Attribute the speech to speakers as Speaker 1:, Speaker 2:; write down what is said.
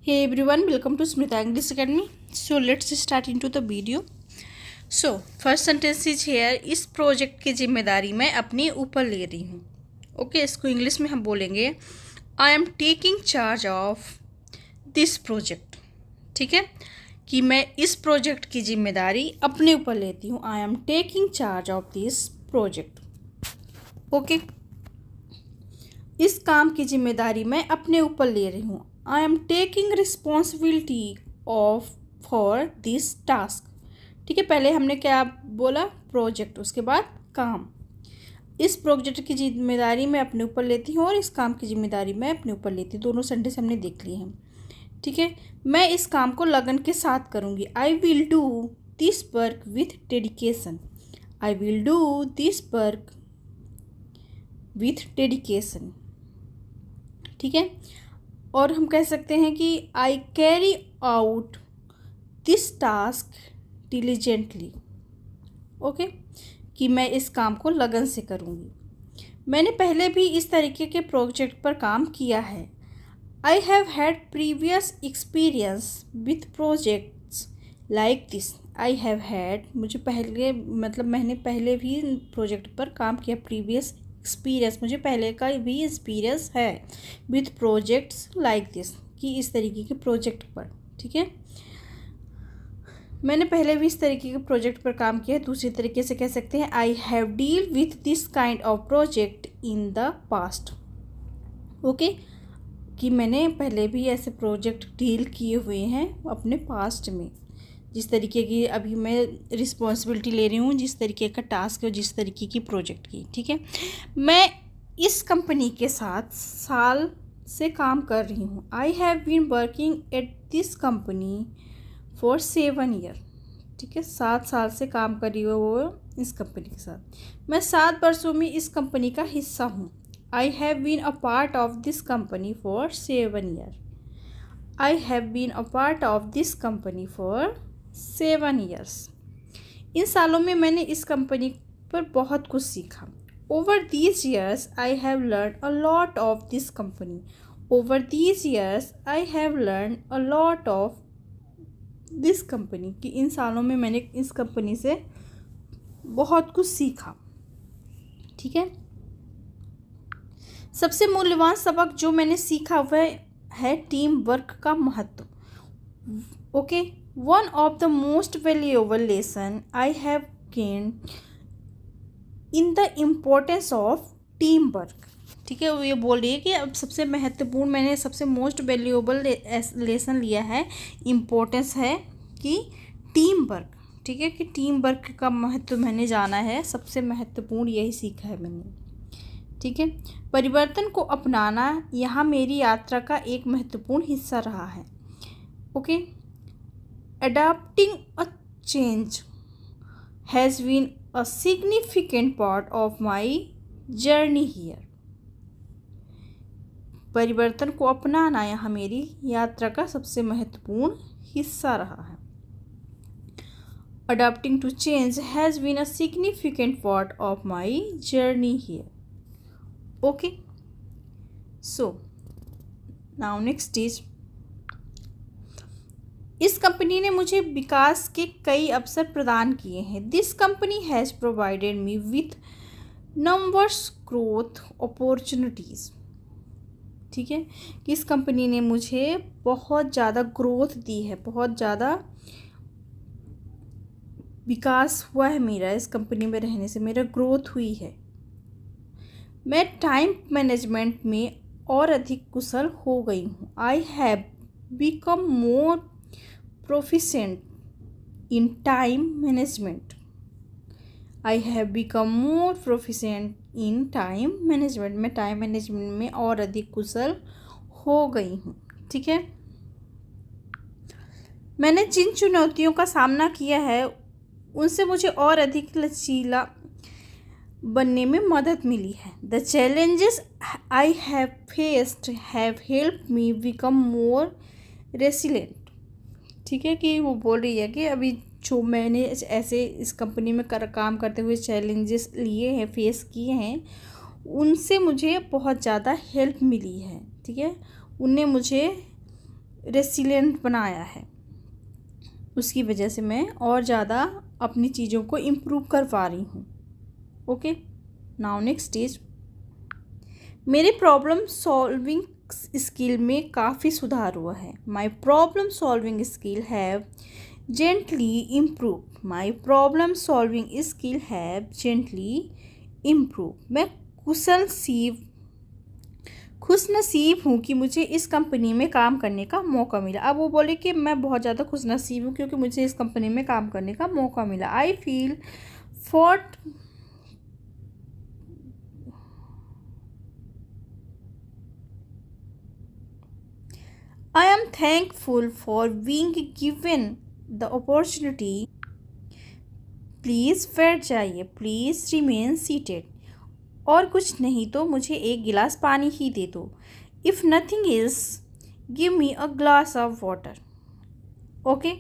Speaker 1: Hey everyone, welcome to Smrita English Academy. So let's start into the video. So first sentence is here. इस project की जिम्मेदारी मैं अपने ऊपर ले रही हूँ. ओके, इसको इंग्लिश में हम बोलेंगे I am taking charge of this project. ठीक है, कि मैं इस प्रोजेक्ट की जिम्मेदारी अपने ऊपर लेती हूँ. I am taking charge of this project. Okay, इस काम की जिम्मेदारी मैं अपने ऊपर ले रही हूँ. I am taking responsibility of for this task. ठीक है, पहले हमने क्या बोला, प्रोजेक्ट, उसके बाद काम. इस प्रोजेक्ट की जिम्मेदारी मैं अपने ऊपर लेती हूँ और इस काम की जिम्मेदारी मैं अपने ऊपर लेती हूँ. दोनों सेंटेंस हमने देख लिए हैं. ठीक है, मैं इस काम को लगन के साथ करूँगी. I will do this work with dedication. I will do this work with dedication. ठीक है, और हम कह सकते हैं कि I carry out this task diligently. Okay, कि मैं इस काम को लगन से करूँगी. मैंने पहले भी इस तरीके के प्रोजेक्ट पर काम किया है. I have had previous experience with projects like this. I have had, मुझे पहले मैंने पहले भी प्रोजेक्ट पर काम किया. प्रीवियस एक्सपीरियंस, मुझे पहले का भी एक्सपीरियंस है विथ प्रोजेक्ट्स लाइक दिस, कि इस तरीके के प्रोजेक्ट पर. ठीक है, मैंने पहले भी इस तरीके के प्रोजेक्ट पर काम किया है. दूसरी तरीके से कह सकते हैं I have deal with this kind of project in the past. Okay, कि मैंने पहले भी ऐसे प्रोजेक्ट डील किए हुए हैं अपने पास्ट में. जिस तरीके की अभी मैं रिस्पॉन्सिबिलिटी ले रही हूँ, जिस तरीके का टास्क है, जिस तरीके की प्रोजेक्ट की. ठीक है, मैं इस कंपनी के साथ साल से काम कर रही हूँ. I have been working at this company for 7 year. ठीक है, 7 साल से काम कर रही हो वो इस कंपनी के साथ. मैं 7 वर्षों में इस कंपनी का हिस्सा हूँ. I have been a part of this company for 7 year. I have been a part of this company for 7 years. इन सालों में मैंने इस कंपनी पर बहुत कुछ सीखा. Over these years I have learn a lot of this company. Over these years I have learn a lot of this company, कि इन सालों में मैंने इस कंपनी से बहुत कुछ सीखा. ठीक है, सबसे मूल्यवान सबक जो मैंने सीखा वह है टीम वर्क का महत्व. Okay, one of the most valuable lesson I have gained in the importance of team work. ठीक है, वो ये बोल रही है कि अब सबसे महत्वपूर्ण, मैंने सबसे मोस्ट वैल्यूएबल लेसन लिया है, इम्पोर्टेंस है कि टीम वर्क. ठीक है, कि टीम वर्क का महत्व मैंने जाना है. सबसे महत्वपूर्ण यही सीखा है मैंने. ठीक है, परिवर्तन को अपनाना यहाँ मेरी यात्रा का एक महत्वपूर्ण हिस्सा रहा है. Okay, adapting a change has been a significant part of my journey here. परिवर्तन को अपनाना यहाँ मेरी यात्रा का सबसे महत्वपूर्ण हिस्सा रहा है. Adapting to change has been a significant part of my journey here. Okay, so now next is, इस कंपनी ने मुझे विकास के कई अवसर प्रदान किए हैं. This company has provided me with numbers growth opportunities. ठीक है, कि इस कंपनी ने मुझे बहुत ज़्यादा ग्रोथ दी है, बहुत ज़्यादा विकास हुआ है मेरा. इस कंपनी में रहने से मेरा ग्रोथ हुई है. मैं टाइम मैनेजमेंट में और अधिक कुशल हो गई हूँ. I have become more proficient in time management. I have become more proficient in time management. मैं टाइम मैनेजमेंट में और अधिक कुशल हो गई हूँ. ठीक है, मैंने जिन चुनौतियों का सामना किया है उनसे मुझे और अधिक लचीला बनने में मदद मिली है. The challenges I have faced have helped me become more resilient. ठीक है, कि वो बोल रही है कि अभी जो मैंने ऐसे इस कंपनी में काम करते हुए चैलेंजेस लिए हैं, फेस किए हैं, उनसे मुझे बहुत ज़्यादा हेल्प मिली है. ठीक है, उनने मुझे रेसिलिएंट बनाया है, उसकी वजह से मैं और ज़्यादा अपनी चीज़ों को इम्प्रूव कर पा रही हूँ। ओके, नाउ नेक्स्ट स्टेज, मेरे प्रॉब्लम सॉल्विंग स्किल में काफ़ी सुधार हुआ है। My problem solving skill have gently improve. My problem solving skill have gently improve. मैं खुश नसीब हूँ कि मुझे इस कंपनी में काम करने का मौका मिला। अब वो बोले कि मैं बहुत ज़्यादा खुश नसीब हूँ क्योंकि मुझे इस कंपनी में काम करने का मौका मिला। I feel fort I am thankful for being given the opportunity. Please बैठ जाइए, प्लीज़ रिमेन सीटेड। और कुछ नहीं तो मुझे एक गिलास पानी ही दे दो। If nothing is give me a glass of water. Okay,